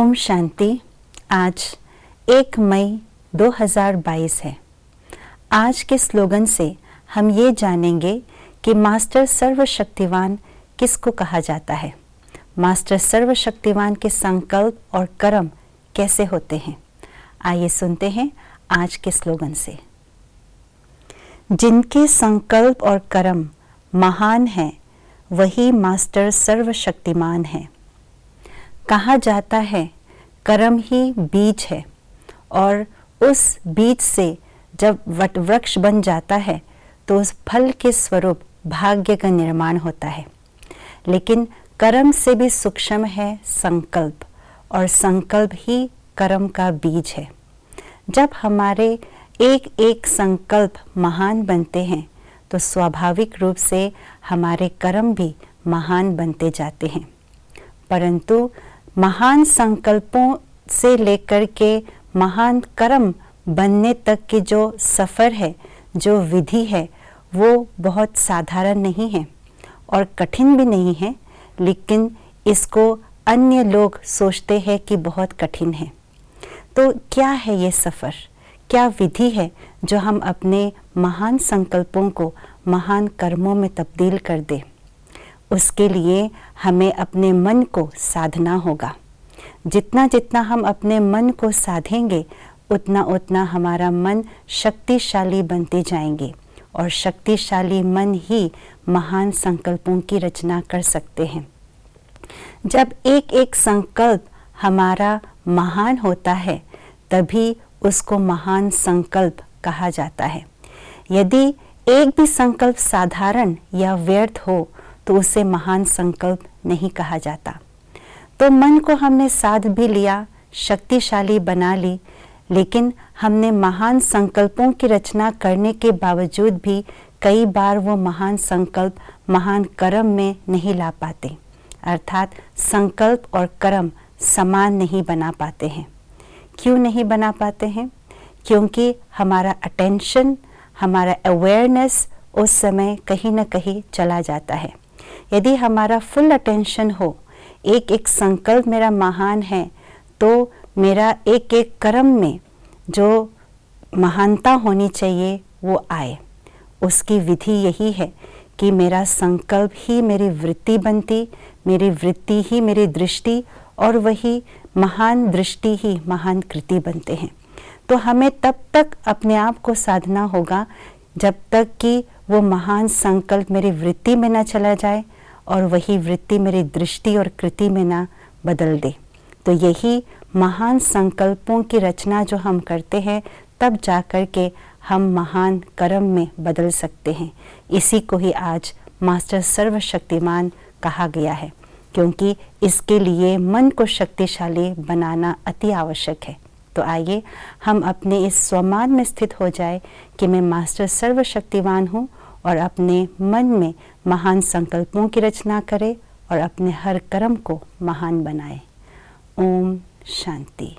ओम शांति। आज 1 मई 2022 है। आज के स्लोगन से हम ये जानेंगे कि मास्टर सर्वशक्तिवान किसको कहा जाता है। मास्टर सर्वशक्तिवान के संकल्प और कर्म कैसे होते हैं। आइए सुनते हैं आज के स्लोगन से। जिनके संकल्प और कर्म महान हैं, वही मास्टर सर्वशक्तिमान है। कहा जाता है कर्म ही बीज है और उस बीज से जब वटवृक्ष बन जाता है तो उस फल के स्वरूप भाग्य का निर्माण होता है। लेकिन कर्म से भी सूक्ष्म है संकल्प, और संकल्प ही कर्म का बीज है। जब हमारे एक एक संकल्प महान बनते हैं तो स्वाभाविक रूप से हमारे कर्म भी महान बनते जाते हैं। परंतु महान संकल्पों से लेकर के महान कर्म बनने तक की जो सफ़र है, जो विधि है, वो बहुत साधारण नहीं है और कठिन भी नहीं है, लेकिन इसको अन्य लोग सोचते हैं कि बहुत कठिन है। तो क्या है ये सफ़र, क्या विधि है जो हम अपने महान संकल्पों को महान कर्मों में तब्दील कर दें। उसके लिए हमें अपने मन को साधना होगा। जितना जितना हम अपने मन को साधेंगे उतना उतना हमारा मन शक्तिशाली बनते जाएंगे, और शक्तिशाली मन ही महान संकल्पों की रचना कर सकते हैं। जब एक एक संकल्प हमारा महान होता है तभी उसको महान संकल्प कहा जाता है। यदि एक भी संकल्प साधारण या व्यर्थ हो तो उसे महान संकल्प नहीं कहा जाता। तो मन को हमने साध भी लिया, शक्तिशाली बना ली, लेकिन हमने महान संकल्पों की रचना करने के बावजूद भी कई बार वो महान संकल्प महान कर्म में नहीं ला पाते। अर्थात संकल्प और कर्म समान नहीं बना पाते हैं। क्यों नहीं बना पाते हैं? क्योंकि हमारा अटेंशन, हमारा अवेयरनेस उस समय कहीं ना कहीं चला जाता है। यदि हमारा फुल अटेंशन हो, एक एक संकल्प मेरा महान है, तो मेरा एक एक कर्म में जो महानता होनी चाहिए वो आए। उसकी विधि यही है कि मेरा संकल्प ही मेरी वृत्ति बनती, मेरी वृत्ति ही मेरी दृष्टि, और वही महान दृष्टि ही महान कृति बनते हैं। तो हमें तब तक अपने आप को साधना होगा जब तक कि वो महान संकल्प मेरी वृत्ति में ना चला जाए और वही वृत्ति मेरी दृष्टि और कृति में ना बदल दे। तो यही महान संकल्पों की रचना जो हम करते हैं, तब जाकर के हम महान कर्म में बदल सकते हैं। इसी को ही आज मास्टर सर्वशक्तिमान कहा गया है, क्योंकि इसके लिए मन को शक्तिशाली बनाना अति आवश्यक है। तो आइए हम अपने इस स्वमान में स्थित हो जाए कि मैं मास्टर सर्वशक्तिवान हूँ, और अपने मन में महान संकल्पों की रचना करे और अपने हर कर्म को महान बनाए। ओम शांति।